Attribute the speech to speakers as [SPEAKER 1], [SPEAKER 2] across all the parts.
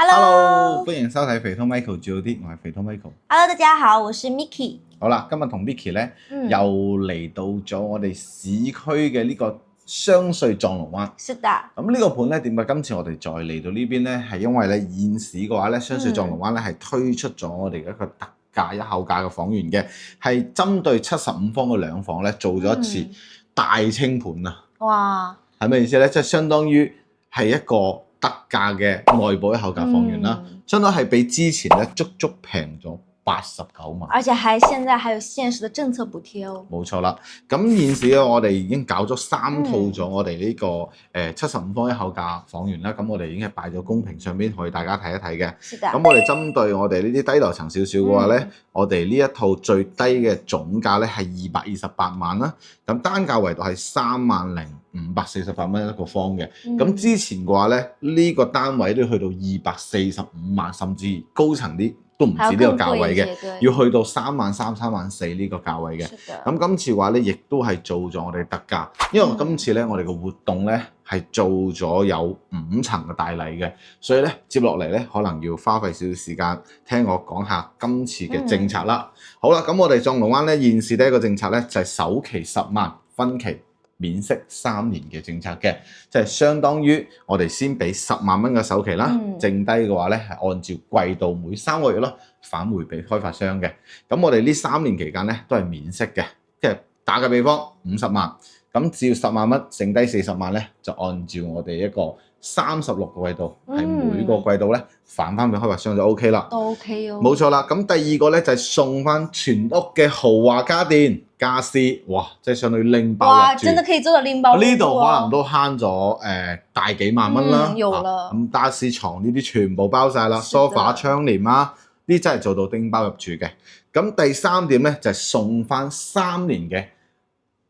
[SPEAKER 1] Hello，
[SPEAKER 2] 歡迎收睇肥通 Michael 照啲，我係肥通 Michael。
[SPEAKER 1] Hello，大家好，我是 Miki。
[SPEAKER 2] 好啦，今日同 Miki 咧、又嚟到咗我哋市區嘅呢個雙穗藏龍灣。
[SPEAKER 1] 是的。
[SPEAKER 2] 咁呢個盤咧，點解今次我哋再嚟到呢邊咧？係因為咧現時嘅話咧，雙穗藏龍灣咧係推出咗我哋嘅一個特價一口價嘅房源嘅，係針對75方嘅兩房咧做咗一次大清盤啊！
[SPEAKER 1] 哇，
[SPEAKER 2] 係咩意思咧？即係相當於係一個特價嘅內部一口價房源啦，相當係比之前咧足平咗89萬，
[SPEAKER 1] 而且現在還有限時的政策補貼哦。
[SPEAKER 2] 冇錯啦，咁現時咧我哋已經搞咗3套咗我哋呢個75方一口價房源啦，咁我哋已經係擺咗公屏上邊可以大家睇一睇嘅。
[SPEAKER 1] 是的。
[SPEAKER 2] 咁我哋針對我哋呢啲低樓層少少嘅話咧，我哋呢一套最低嘅總價咧係228萬啦，咁單價圍度係30548蚊一個方嘅。咁之前嘅話咧，呢個單位都去到245萬，甚至高層啲都唔止呢個價位嘅，要去到3萬3、3萬4呢個價位嘅。咁今次嘅話咧，亦都係做咗我哋特價，因為今次咧我哋個活動咧係做咗有5層嘅大禮嘅，所以咧接落嚟咧可能要花費少少時間聽我講下今次嘅政策啦。好啦，咁我哋藏龍灣咧現時第一個政策咧就係首期10萬，分期免息3年嘅政策嘅，即係相當於我哋先俾10萬蚊嘅首期啦，剩低嘅話咧係按照季度每3個月咯返回俾開發商嘅。咁我哋呢3年期間咧都係免息嘅，即係打個比方50萬，咁只要10萬蚊，剩低40萬咧就按照我哋一個36個季度，係每個季度咧返翻俾開發商就 OK 啦。
[SPEAKER 1] 都 OK 哦。
[SPEAKER 2] 冇錯啦，咁第二個咧就係送翻全屋嘅豪華家電家私，哇！即係相當於拎包入住。
[SPEAKER 1] 哇，真的可以做到拎包入住。
[SPEAKER 2] 呢度可能都慳咗大幾萬蚊啦。
[SPEAKER 1] 有啦。
[SPEAKER 2] 咁家私床呢啲全部包晒啦，梳化窗簾啦，呢真係做到拎包入住嘅。咁第3點咧就係送翻3年嘅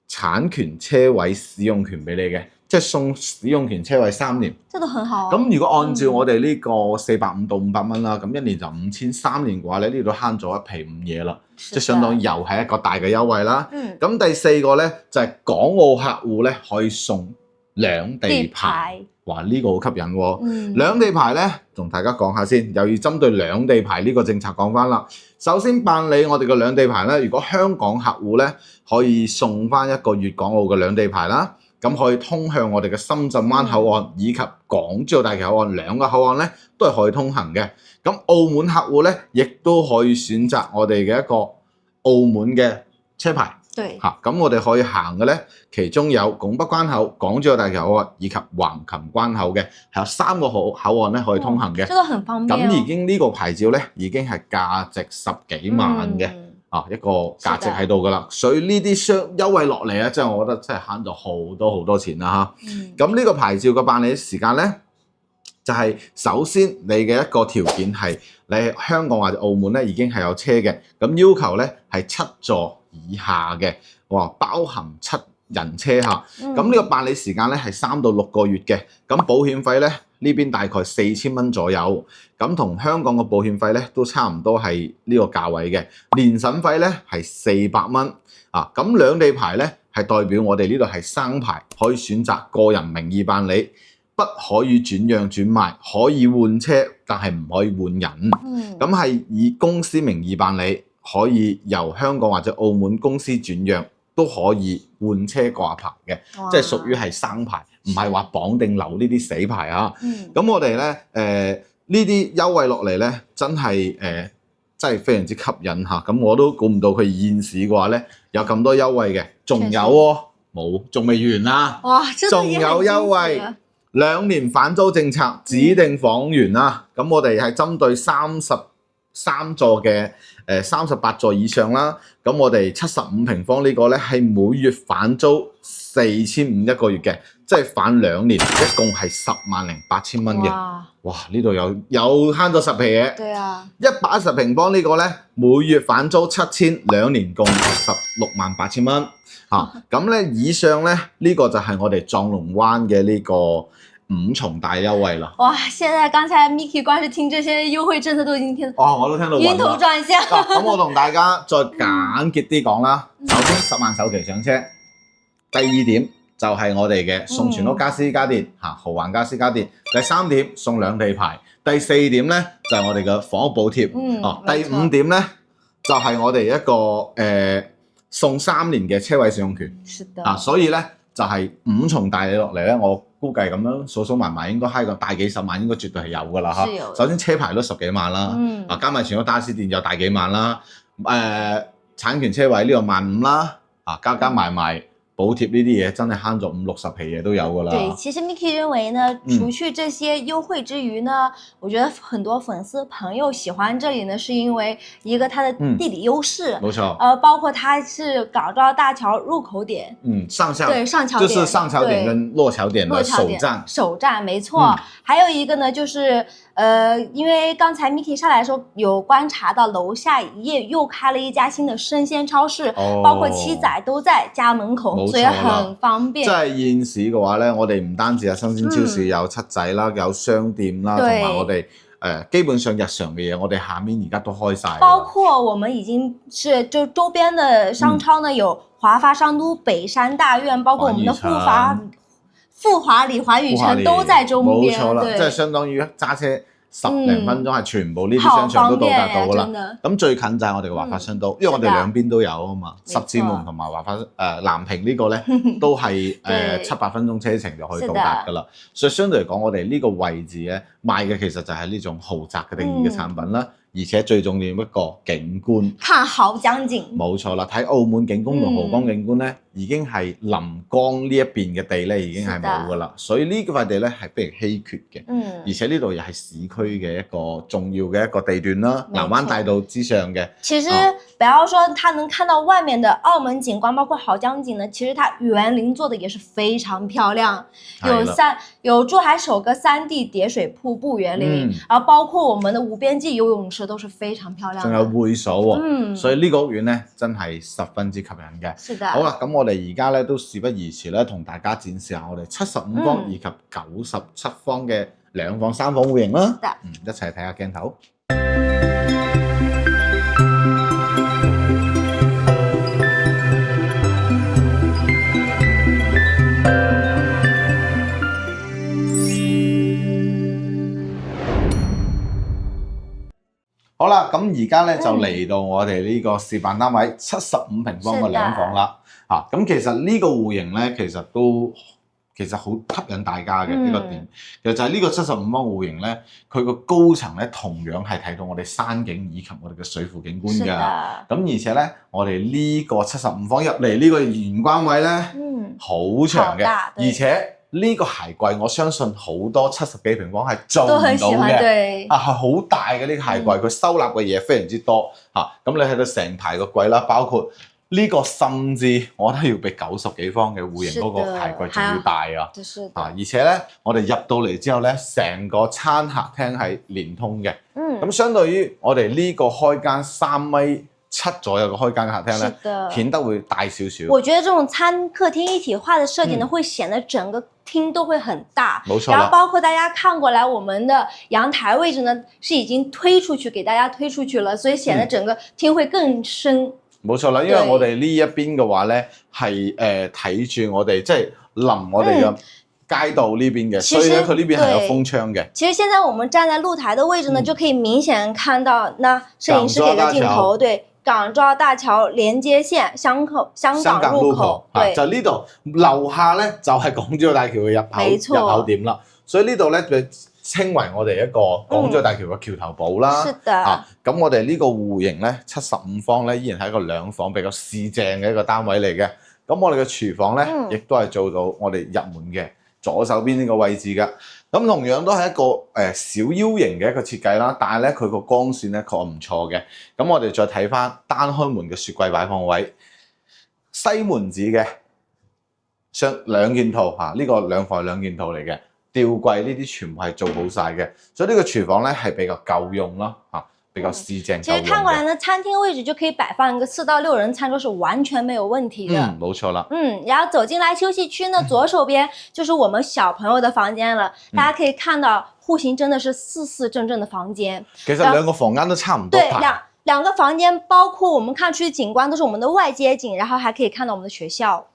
[SPEAKER 2] 產權車位使用權俾你嘅。即係送使用權車位3年，
[SPEAKER 1] 這都很好啊。
[SPEAKER 2] 咁如果按照我哋呢個450到500蚊啦，咁1年就5000，3年嘅話咧，呢度都慳咗一皮5嘢啦，即係相當又係一個大嘅優惠啦。咁第4個咧就係港澳客戶咧可以送兩地牌，哇！呢個好吸引喎。兩地牌咧，同大家講下先，又要針對兩地牌呢個政策講翻啦。首先辦理我哋嘅兩地牌咧，如果香港客戶咧可以送翻一個粵港澳嘅兩地牌啦。咁可以通向我哋嘅深圳灣口岸以及港珠澳大橋口岸2個口岸咧，都係可以通行嘅。咁澳門客戶咧，亦都可以選擇我哋嘅一個澳門嘅車牌。
[SPEAKER 1] 對。
[SPEAKER 2] 咁我哋可以行嘅咧，其中有拱北關口、港珠澳大橋口岸以及橫琴關口嘅，係有3個口岸咧可以通行嘅。
[SPEAKER 1] 這個很方便。
[SPEAKER 2] 咁已經呢個牌照咧，已經係價值10幾萬嘅。一個價值喺度噶啦，所以呢啲優惠落嚟咧，即係我覺得真係慳咗好多錢啦嚇。咁呢個牌照嘅辦理時間咧，就係首先你嘅一個條件係你香港或者澳門咧已經係有車嘅，咁要求咧係7座以下嘅，哇，包含7人車嚇。咁呢個辦理時間咧係3到6個月嘅，咁保險費咧呢邊大概4000蚊左右，咁同香港嘅保險費咧都差唔多係呢個價位嘅，年審費咧係400蚊啊。咁兩地牌咧係代表我哋呢度係生牌，可以選擇個人名義辦理，不可以轉讓轉賣，可以換車，但係唔可以換人。咁係以公司名義辦理，可以由香港或者澳門公司轉讓，都可以換車掛牌嘅，即係屬於係生牌，唔係話綁定留呢啲死牌啊。咁我哋咧呢啲優惠落嚟咧，真係非常之吸引嚇。咁我都估唔到佢現時嘅話咧有咁多優惠嘅，仲有喎，冇，仲未完啦。哇！仲有優惠，2年返租政策，指定房源啦。咁我哋係針對33座嘅38座以上啦。咁我哋75平方呢個咧係每月返租4500一個月嘅，即係返2年，一共係108000蚊嘅。哇！呢度又慳咗10皮嘢。對啊。110平方呢個咧，每月返租7000，2年共168000蚊。咁咧以上咧呢個就係我哋藏龍灣嘅呢個5重大優惠啦。哇！
[SPEAKER 1] 現在剛才 Miki 光是聽這些優惠政策都已經聽到，
[SPEAKER 2] 我都聽到
[SPEAKER 1] 暈頭轉向。
[SPEAKER 2] 咁我同大家再簡潔啲講啦。首先10萬首期上車，第2點就係我哋嘅送全屋家私家電豪華家私家電。第3點送兩地牌，第4點咧就係我哋嘅房屋補貼。第5點咧就係我哋一個送3年嘅車位使用權。所以咧就係5重大禮落嚟咧，我估計咁樣數埋埋應該閪個大幾十萬，應該絕對係有㗎啦嚇。首先車牌都10幾萬啦，加埋全個打士電有大幾萬啦，產權車位呢個15000啦，加埋補貼呢啲嘢真係慳咗50-60皮嘢都有㗎啦。
[SPEAKER 1] 對，其實 Micky 認為呢，除去這些優惠之餘呢，我覺得很多粉絲朋友喜歡這裡呢，是因為一個它的地理優勢，
[SPEAKER 2] 冇錯，
[SPEAKER 1] 包括它是港珠澳大橋入口點，
[SPEAKER 2] 上橋
[SPEAKER 1] 點
[SPEAKER 2] 就是上橋點跟落橋點的首站，
[SPEAKER 1] 沒錯。還有一個呢，就是因為剛才 Micky 上來的時候有觀察到樓下又開了一家新的生鮮超市，包括七仔都在家門口，所以很方便。
[SPEAKER 2] 即係現時嘅話咧，我哋唔單止係新鮮超市，有七仔啦，有商店啦，同埋我哋基本上日常嘅嘢，我哋下面而家都開晒。
[SPEAKER 1] 包括我們已經是就周邊的商超呢，有華發商都、北山大院，包括我們的富華里、環宇城都在周邊。冇錯啦，
[SPEAKER 2] 即係相當於揸車10零分鐘係全部呢啲商場都到達到㗎啦。咁最近就係我哋嘅華發商都，因為我哋兩邊都有啊嘛，十字門同埋華發南屏呢個咧都係7-8分鐘車程就可以到達㗎啦。所以相對嚟講，我哋呢個位置咧賣嘅其實就係呢種豪宅嘅定義嘅產品啦。而且最重要一個景觀，
[SPEAKER 1] 看濠江景，
[SPEAKER 2] 冇錯啦！睇澳門景觀同濠江景觀咧，已經係臨江呢一邊嘅地咧，已經係冇噶啦。所以呢塊地咧係非常稀缺嘅。而且呢度又係市區嘅一個重要嘅一個地段啦，南灣大道之上嘅。
[SPEAKER 1] 其實不要說它能看到外面的澳門景觀，包括濠江景呢，其實它園林做的也是非常漂亮。有珠海首個3D 疊水瀑布園林，然後包括我們的無邊際游泳池都是非常漂亮的。
[SPEAKER 2] 仲有會所喎，所以呢個屋苑咧真係十分之吸引嘅。
[SPEAKER 1] 是的。
[SPEAKER 2] 好啦，咁我哋而家咧都事不宜遲咧，同大家展示下我哋75方以及97方嘅2房3房戶型啦。一齊睇下鏡頭。好啦，咁而家咧就嚟到我哋呢個示範單位75平方嘅2房啦。咁其實呢個戶型咧，其實好吸引大家嘅呢個點，其實就係呢個75方戶型咧，佢個高層咧同樣係睇到我哋山景以及我哋嘅水庫景觀㗎。咁而且咧，我哋呢個75方入嚟呢個玄關位咧，好長嘅，而且呢個鞋櫃，我相信好多70幾平方係做唔到嘅，係好大嘅呢個鞋櫃，佢收納嘅嘢非常之多咁你睇到成排個櫃啦，包括呢個甚至我覺得要比90幾方嘅戶型嗰個鞋櫃仲要大啊！而且咧，我哋入到嚟之後咧，成個餐客廳係連通嘅，咁相對於我哋呢個開間3.7米左右嘅開間客廳咧，顯得會大少少。
[SPEAKER 1] 我覺得這種餐客廳一體化的設計呢，會顯得整個廳都會很大。
[SPEAKER 2] 冇錯。
[SPEAKER 1] 然後包括大家看過來，我們的陽台位置呢，是已經推出去，給大家推出去了，所以顯得整個廳會更深。
[SPEAKER 2] 冇錯啦，因為我哋呢一邊嘅話咧，係睇住我哋即係臨我哋嘅街道呢邊嘅，所以咧佢呢邊係有風窗嘅。
[SPEAKER 1] 其實現在我們站在露台的位置呢，就可以明顯看到，那攝影師給嘅鏡頭，對，港珠澳大橋連接線香港入口，對，
[SPEAKER 2] 就呢度樓下咧就係港珠澳大橋嘅入口點啦，所以呢度咧就稱為我哋一個港珠澳大橋嘅橋頭堡啦。
[SPEAKER 1] 是的。
[SPEAKER 2] 咁我哋呢個戶型咧75方咧，依然係一個2房比較市正嘅一個單位嚟嘅。咁我哋嘅廚房咧，亦都係做到我哋入門嘅左手邊呢個位置嘅。咁同樣都係一個小腰型嘅一個設計啦，但係咧佢個光線咧確唔錯嘅。咁我哋再睇翻單開門嘅雪櫃擺放位，西門子嘅兩件套呢個2房係2件套嚟嘅。吊櫃呢啲全部係做好晒嘅，所以呢個廚房咧係比較夠用咯，比較市正。
[SPEAKER 1] 其實看過來呢，餐廳位置就可以擺放一個4到6人餐桌，是完全沒有問題的。
[SPEAKER 2] 冇錯啦。
[SPEAKER 1] 然後走進來休息區呢，左手邊就是我們小朋友的房間了。大家可以看到戶型真的是4正的房間。
[SPEAKER 2] 其實2個房間都差唔多大。
[SPEAKER 1] 對，兩個房間包括我們看出去景觀都是我們的外街景，然後還可以看到我們的學校。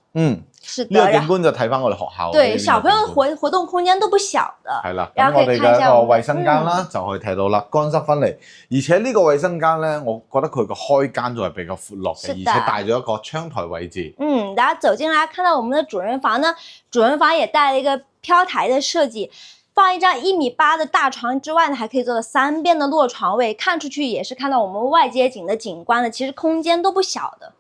[SPEAKER 1] 是的。
[SPEAKER 2] 呢個景觀就睇翻我哋學校。
[SPEAKER 1] 對，小朋友活動空間都不小的。
[SPEAKER 2] 係啦，咁我哋嘅一個衛生間啦，就可以睇到啦，乾濕分離。而且呢個衛生間咧，我覺得佢個開間仲係比較闊落嘅，而且帶咗一個窗台位置。
[SPEAKER 1] 大家走進來看到我們的主人房呢，主人房也帶了一個飄台的設計。放一張1.8米的大床之外呢，還可以做到3邊的落床位，看出去也是看到我們外街景的景觀的，其實空間都不小的。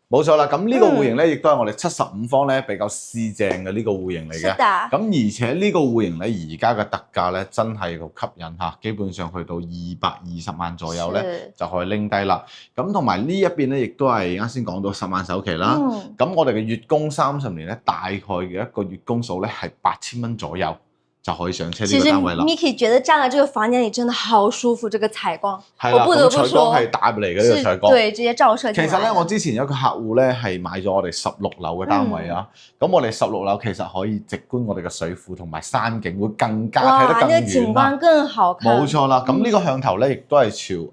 [SPEAKER 2] 冇錯啦，咁呢個戶型咧，亦都係我哋75方咧比較試正嘅呢個戶型嚟嘅。咁而且呢個戶型咧，而家嘅特價咧真係好吸引嚇，基本上去到220萬左右咧就可以拎低啦。咁同埋呢一邊咧，亦都係啱先講到10萬首期啦。咁我哋嘅月供30年咧，大概嘅一個月供數咧係8000蚊左右。就可以上車呢個單位啦。
[SPEAKER 1] 其實 Miki 覺得站在這個房間裡真的好舒服，這個採光，
[SPEAKER 2] 我不得不說，採光係打入嚟嘅呢個採光，
[SPEAKER 1] 對，直接照射。
[SPEAKER 2] 其實咧，我之前有個客戶咧係買咗我哋16樓嘅單位啊，咁我哋16樓其實可以直觀我哋嘅水庫同埋山景，會更加睇得更遠啦。哇，呢個景觀更好看。冇錯啦，咁呢個向頭咧亦都係朝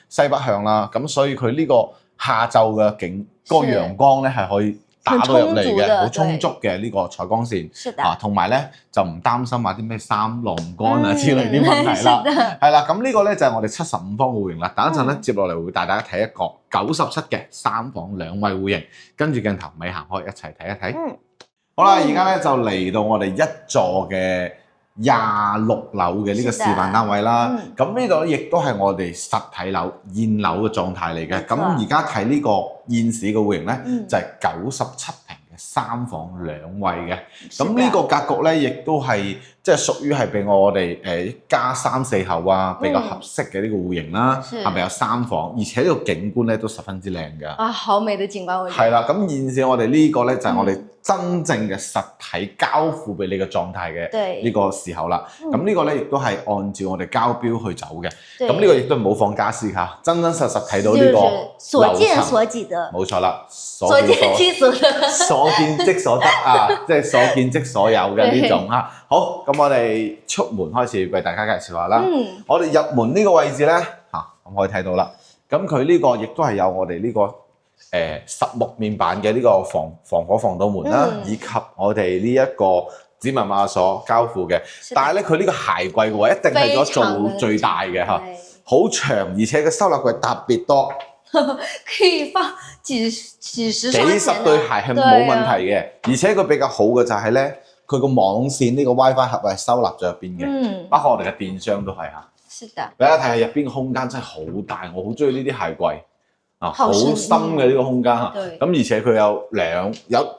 [SPEAKER 2] 西北向啦，咁所以佢呢個下晝嘅景，個陽光咧係可以打到入嚟嘅，好充足嘅呢個採光線，同埋咧就唔擔心話啲咩衫晾唔乾啊之類啲問題啦。係啦，咁呢個咧就係我哋75方戶型啦。等一陣咧接落嚟會帶大家睇一個97嘅3房2衛戶型，跟住鏡頭尾行開一齊睇一睇。好啦，而家咧就嚟到我哋一座嘅26樓嘅呢個示範單位啦。咁呢度亦都係我哋實體樓現樓嘅狀態嚟嘅。咁而家睇呢個現時嘅戶型咧，就係97平嘅3房2衛嘅。咁呢個格局咧，亦都係即係屬於係俾我哋一家3、4口啊比較合適嘅呢個戶型啦。係咪有3房？而且呢個景觀咧都十分之靚㗎。啊，好美嘅景觀位置。係啦，咁現時我哋呢個咧就係我哋真正嘅實體交付俾你嘅狀態嘅呢個時候啦，咁呢個咧亦都係按照我哋交標去走嘅，咁呢個亦都唔好放家私嚇，真真實實睇到呢個
[SPEAKER 1] 所見所及的，
[SPEAKER 2] 冇錯啦，
[SPEAKER 1] 所見即所得，
[SPEAKER 2] 所見即所得啊，即係所見即所有嘅呢種嚇。好，咁我哋出門開始為大家介紹下啦。我哋入門呢個位置咧嚇，咁可以睇到啦，咁佢呢個亦都係有我哋呢個實木面板嘅呢個防火防盜門啦，以及我哋呢一個指紋碼鎖交付嘅。但係咧，佢呢個鞋櫃嘅話，一定係咗做最大嘅嚇，好長，而且個收納櫃特別多，
[SPEAKER 1] 可以放幾十對鞋
[SPEAKER 2] 係冇問題嘅。而且佢比較好嘅就係咧，佢個網線呢個 WiFi 盒係收納咗入邊嘅，包括我哋嘅電箱都係嚇。是的，大家睇下入邊嘅空間真係好大，我好中意呢啲鞋櫃。好深嘅呢個空間嚇，咁而且佢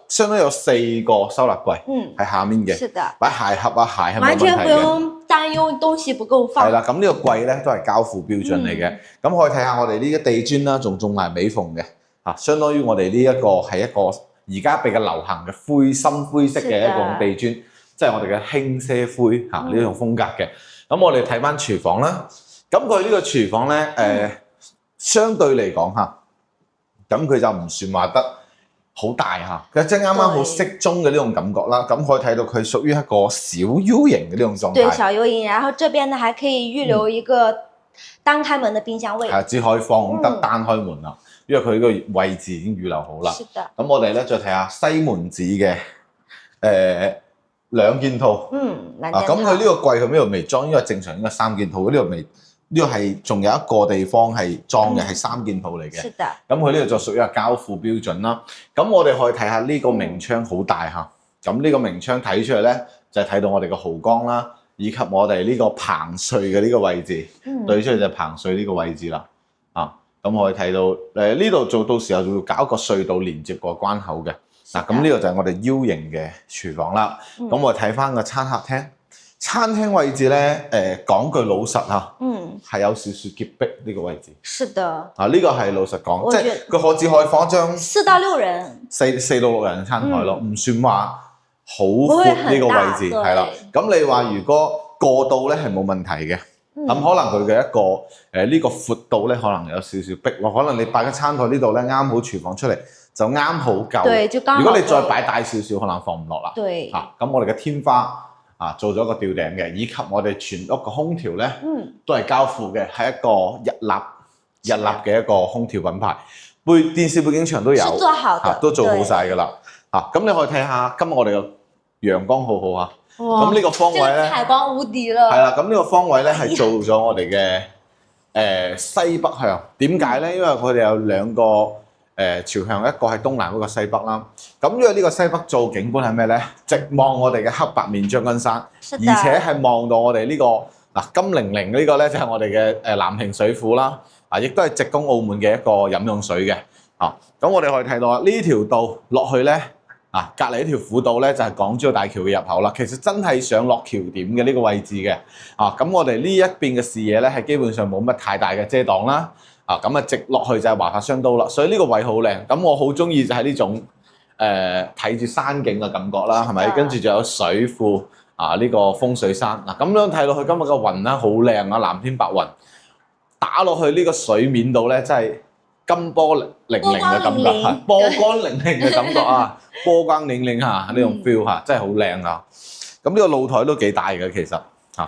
[SPEAKER 2] 相當有4個收納櫃喺下面嘅，擺鞋盒啊鞋係冇問題嘅，完全不用擔憂東西不夠放。係啦，咁呢個櫃咧都係交付標準嚟嘅，咁可以睇下我哋呢個地磚啦，仲種埋尾縫嘅嚇，相當於我哋呢一個係一個而家比較流行嘅深灰色嘅一個地磚，即係我哋嘅輕些灰嚇呢種風格嘅。咁我哋睇翻廚房啦，咁佢呢個廚房咧相對嚟講嚇，咁佢就唔算話得好大嚇，佢即係啱啱好適中嘅呢種感覺啦。咁可以睇到佢屬於一個小 U 型嘅呢種狀態。對，小 U 型，然後這邊呢還可以預留一個單開門嘅冰箱位。係，只可以放得單開門啦，因為佢個位置已經預留好啦。是的。咁我哋咧再睇下西門子嘅兩件套。兩件套。咁佢呢個櫃佢呢度未裝，因為正常應該3件套，呢度未。呢個係仲有一個地方係裝嘅，係3件套嚟嘅。是的。咁佢呢度就屬於係交付標準啦。咁我哋可以睇下呢個明窗好大嚇。咁呢個明窗睇出嚟咧，就係睇到我哋嘅蠔缸啦，以及我哋呢個棚稅嘅呢個位置。對出嚟就係棚稅呢個位置啦。咁可以睇到呢度做到時候就要搞一個隧道連接個關口嘅。嗱，咁呢個就係我哋 U 型嘅廚房啦。咁我哋睇翻個餐客廳。餐廳位置咧，講句老實嚇，係有少少潔癖呢個位置。是的。呢個係老實講，即係佢只可以放張4到6人、4到6人嘅餐台咯，唔算話好闊呢個位置，係啦。咁你話如果過到咧係冇問題嘅，咁可能佢嘅一個呢個闊度咧可能有少少逼喎，可能你擺個餐台呢度咧啱好廚房出嚟就啱好夠。對，就剛好。如果你再擺大少少，可能放唔落啦。對。咁我哋嘅天花。做咗一個吊頂嘅，以及我哋全屋嘅空調咧，都係交付嘅，係一個日立嘅一個空調品牌。電視背景牆都有，
[SPEAKER 1] 是做好的，
[SPEAKER 2] 都做好晒㗎啦。咁你可以睇下今日我哋嘅陽光好好啊。咁呢個方位咧，
[SPEAKER 1] 採光無敵啦。
[SPEAKER 2] 係啦，咁呢個方位咧係做咗我哋嘅西北向。點解咧？因為佢哋有兩個朝向，一個係東南，一個西北啦。咁因為呢個西北做景觀係咩咧？直望我哋嘅黑白面將軍山，而且係望到我哋呢個金玲玲呢個咧就係我哋嘅蘭亭水庫啦。亦都係直供澳門嘅一個飲用水嘅。咁我哋可以睇到啊，呢條道落去咧，隔離一條輔道咧就係港珠澳大橋嘅入口啦。其實真係上落橋點嘅呢個位置嘅。咁我哋呢一邊嘅視野咧係基本上冇乜太大嘅遮擋啦。咁直落去就係華發商都啦。所以呢個位好靚。咁我好中意就係呢種睇住山景嘅感覺啦，係咪？跟住仲有水庫呢個風水山。咁樣睇落去今日嘅雲咧好靚啊，藍天白雲。打落去呢個水面度咧，真係金波粼粼嘅感覺，係波光粼粼嘅感覺啊！波光粼粼呢種 feel 真係好靚啊！咁呢個露台都幾大嘅，其實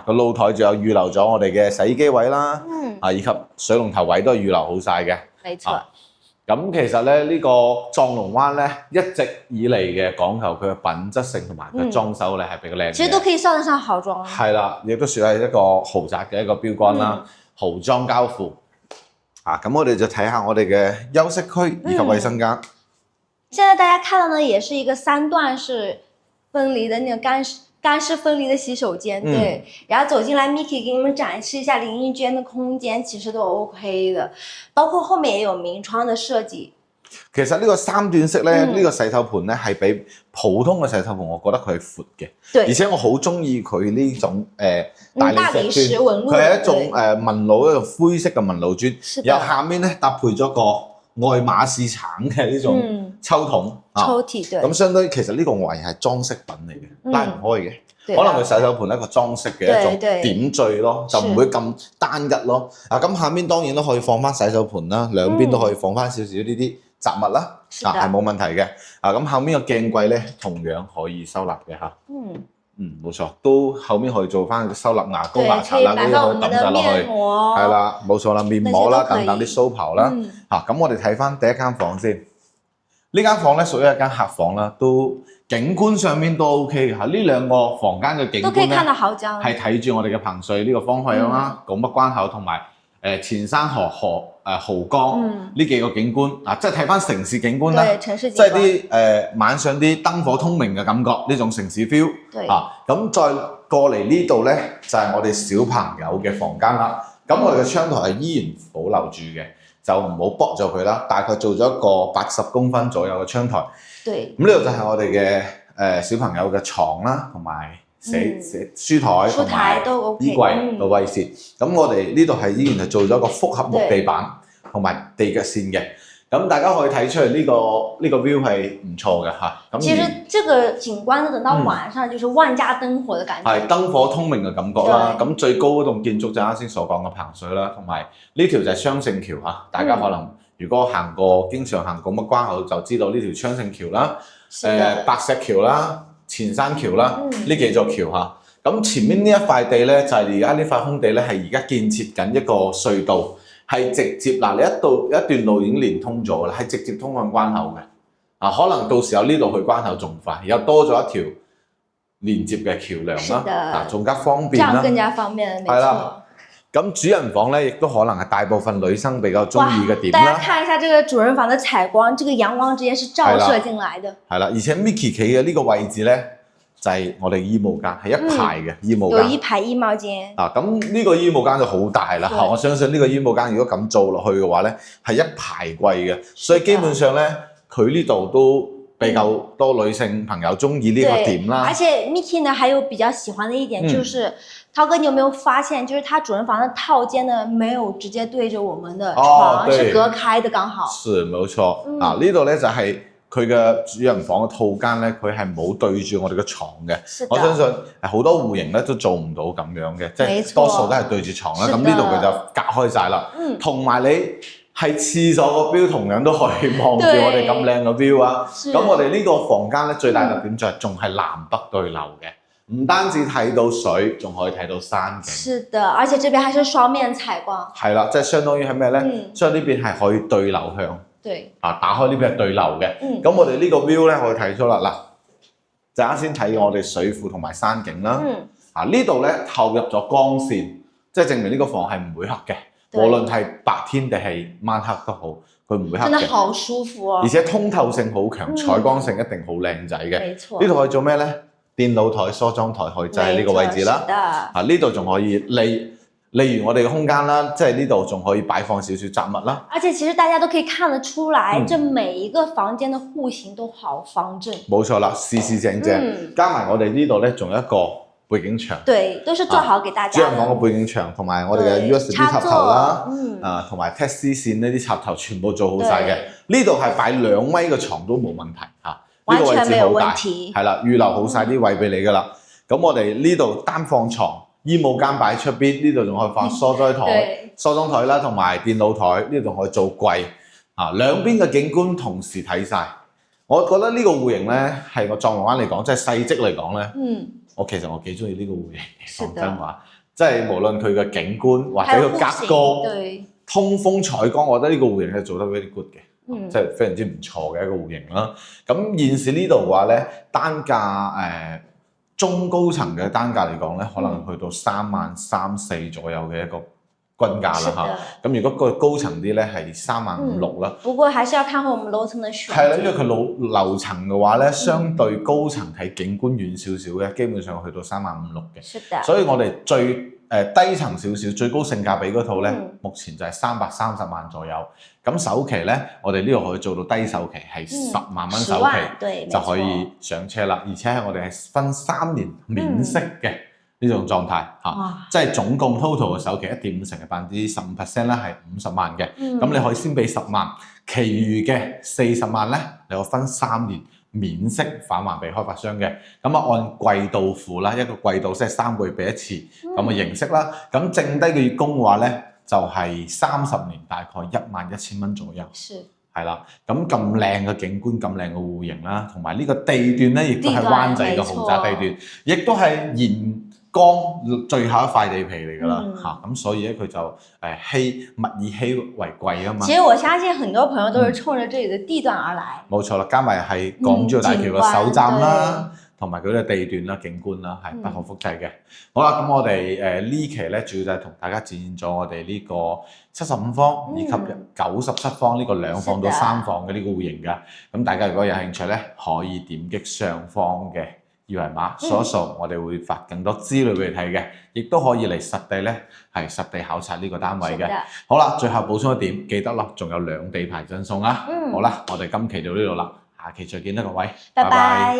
[SPEAKER 2] 個露台仲有預留咗我哋嘅洗衣機位啦，以及水龍頭位都係預留好晒嘅。
[SPEAKER 1] 冇錯。
[SPEAKER 2] 咁其實咧呢個藏龍灣咧一直以嚟嘅講求佢嘅品質性同埋佢裝修咧係比較靚嘅。
[SPEAKER 1] 其實都可以算得上豪裝。係
[SPEAKER 2] 啦，亦都算係一個豪宅嘅一個標杆啦。豪裝交付咁我哋就睇下我哋嘅休息區以及衛生間。
[SPEAKER 1] 現在大家看到呢，也是一個3段式分離的那個乾濕分離的洗手間，對。然後走進來 ，Miki 給你們展示一下淋浴間的空間，其實都 OK 的，包括後面也有明窗的設計。
[SPEAKER 2] 其實呢個3段式咧，呢個洗手盤咧係比普通嘅洗手盤，我覺得佢係闊嘅，而且我好中意佢呢種大理石磚，佢係一種紋路一個灰色嘅紋路磚，然後下面咧搭配咗個愛馬仕橙嘅呢種抽筒
[SPEAKER 1] 抽屜，對。
[SPEAKER 2] 咁相當於其實呢個位係裝飾品嚟嘅，拉唔開嘅，可能佢洗手盤係一個裝飾嘅一種點綴咯，就唔會咁單一咯。咁下面當然都可以放翻洗手盤啦，兩邊都可以放翻少少呢啲雜物啦，係冇問題嘅。咁後面個鏡櫃咧，同樣可以收納嘅嚇。冇錯，都後面可以做翻收納牙膏、牙刷啦，呢啲可以抌晒落去。係啦，冇錯啦，面膜啦，等等啲鬚刨啦。咁我哋睇翻第一間房先。呢間房咧屬於一間客房啦，都景觀上面都 OK 嘅嚇。呢兩個房間嘅景觀咧，係睇住我哋嘅棚水呢個方向啦，拱北關口同埋前山河濠江呢幾個景觀即係睇翻城市景觀啦，即係啲晚上啲燈火通明嘅感覺，呢種城市 feel。咁再過嚟呢度咧，就係我哋小朋友嘅房間啦。咁我哋嘅窗台係依然保留住嘅，就唔好剝咗佢啦。大概做咗一個80公分左右嘅窗台。咁呢度就係我哋嘅小朋友嘅床啦，同埋寫書台同埋衣櫃嘅位置。咁我哋呢度係依然係做咗一個複合木地板同埋地腳線嘅。咁大家可以睇出嚟呢個 view 係唔錯嘅嚇。
[SPEAKER 1] 其實這個景觀呢，等到晚上就是萬家燈火嘅感覺。係
[SPEAKER 2] 燈火通明嘅感覺啦。咁最高嗰棟建築就啱先所講嘅棚水啦，同埋呢條就係雙聖橋嚇。大家可能如果經常行過乜關口就知道呢條雙聖橋啦，白石橋啦、前山橋啦，呢幾座橋嚇。咁前面呢一塊地咧，就係而家呢塊空地咧，係而家建設緊一個隧道。係直接嗱，你一段路已經連通咗啦，係直接通向關口嘅。可能到時候呢度去關口仲快，又多咗一條連接嘅橋梁啦，仲加方便啦。
[SPEAKER 1] 這樣更加方便，
[SPEAKER 2] 係啦。咁主人房咧，亦都可能係大部分女生比較中意嘅點啦。
[SPEAKER 1] 大家看一下這個主人房嘅採光，這個陽光直接是照射進來的。
[SPEAKER 2] 係啦，而且 Miki 企嘅呢個位置咧，就係我哋衣帽間，係一排嘅衣帽間。
[SPEAKER 1] 有一排衣帽間。
[SPEAKER 2] 咁呢個衣帽間就好大啦。我相信呢個衣帽間如果咁做落去嘅話咧，係一排櫃嘅，所以基本上咧，佢呢度都比較多女性朋友中意呢個點啦。
[SPEAKER 1] 而且 Miki 呢，還有比較喜歡的一點就是，濤哥，你有沒有發現，就是他主人房的套間呢，沒有直接對着我們的床，是隔開的，剛好。是，冇錯。呢度咧就係佢嘅主人房嘅套間咧，佢係冇對住我哋嘅床嘅。我相信好多戶型咧都做唔到咁樣嘅，即係多數都係對住床啦。咁呢度佢就隔開晒啦。同埋你係廁所個標，同樣都可以望住我哋咁靚嘅 view 啊。咁我哋呢個房間咧最大特點就係仲係南北對流嘅，唔單止睇到水，仲可以睇到山景。是的，而且這邊還是雙面採光。係啦，即係相當於係咩咧？所以呢邊係可以對流向對。
[SPEAKER 2] 打開呢邊係對流嘅。咁我哋呢個 view 咧，我哋睇咗啦。嗱，就啱先睇我哋水庫同埋山景啦。呢度咧透入咗光線，即係證明呢個房係唔會黑嘅。無論係白天定係晚黑都好，佢唔會黑嘅。
[SPEAKER 1] 真係好舒服啊！
[SPEAKER 2] 而且通透性好強，採光性一定好靚仔嘅。
[SPEAKER 1] 沒錯。
[SPEAKER 2] 呢度可以做咩咧？電腦台、梳妝台可以就喺呢個位置啦。呢度仲可以例如我哋嘅空間啦，即係呢度仲可以擺放少少雜物啦。
[SPEAKER 1] 而且其實大家都可以看得出來，這每一個房間的戶型都好方正。
[SPEAKER 2] 冇錯啦，四四正正，加埋我哋呢度咧，仲有一個背景牆。
[SPEAKER 1] 對，都是做好給大家。
[SPEAKER 2] 主人房嘅背景牆同埋我哋嘅 USB 插頭啦，同埋 Type-C 線呢啲插頭全部做好晒嘅。呢度係擺2米嘅床都冇問題嚇，呢個位置好大，係啦，預留好晒啲位俾你噶啦。咁我哋呢度單放床。衣帽間擺出邊，呢度仲可以放梳妝台啦，同埋電腦台，呢度仲可以做櫃兩邊嘅景觀同時睇晒。我覺得呢個戶型咧係我撞龍灣嚟講，即係細則嚟講咧，我其實我幾中意呢個戶型。講真話，即係無論佢嘅景觀或者個格局、通風採光，我覺得呢個戶型係做得 very good 嘅，即係非常之唔錯嘅一個戶型啦。咁現時呢度嘅話咧，單價中高層嘅單價嚟講咧，可能去到33000、4左右嘅一個均價啦嚇。咁如果個高層啲咧係35000、6啦。不
[SPEAKER 1] 過還是要看我們樓層嘅選擇。
[SPEAKER 2] 係啦，因為佢樓層嘅話咧，相對高層睇景觀遠少少嘅，基本上去到35000、6嘅。
[SPEAKER 1] 是的。所
[SPEAKER 2] 以我哋最低層少少、最高性價比嗰套咧，目前就係330萬左右。咁首期咧，我哋呢度可以做到低首期係10萬蚊首期，就可以上車啦。而且係我哋係分3年免息嘅呢種狀態嚇，即係總共 total 嘅首期1.5成嘅15%咧係50萬嘅。咁你可以先俾10萬，其餘嘅40萬咧，你可以分3年免息返還俾開發商嘅。咁按季度付啦，一個季度即係3個月俾一次咁嘅形式啦。咁剩低嘅月供嘅話咧，就係30年，大概11000蚊左右。係啦，咁靚嘅景觀，咁靚嘅戶型啦，同埋呢個地段咧，亦都係灣仔嘅豪宅地段，亦都係沿江最後一塊地皮嚟㗎啦嚇。咁所以咧，佢就物以稀為貴啊嘛。
[SPEAKER 1] 其實我相信很多朋友都是衝着這裡的地段而來。
[SPEAKER 2] 冇錯啦，加埋係港珠澳大橋嘅首站啦。同埋佢嘅地段啦、景觀啦，係不可複製嘅。好啦，咁我哋呢期咧，主要就係同大家展現咗我哋呢個75方以及97方呢個2房到3房嘅呢個戶型嘅。咁大家如果有興趣咧，可以點擊上方嘅二維碼掃一掃，我哋會發更多資料俾你睇嘅。亦都可以嚟實地咧，係實地考察呢個單位嘅。好啦，最後補充一點，記得咯，仲有2地牌贈送啊。好啦，我哋今期到呢度啦，下期再見啦，各位，拜拜。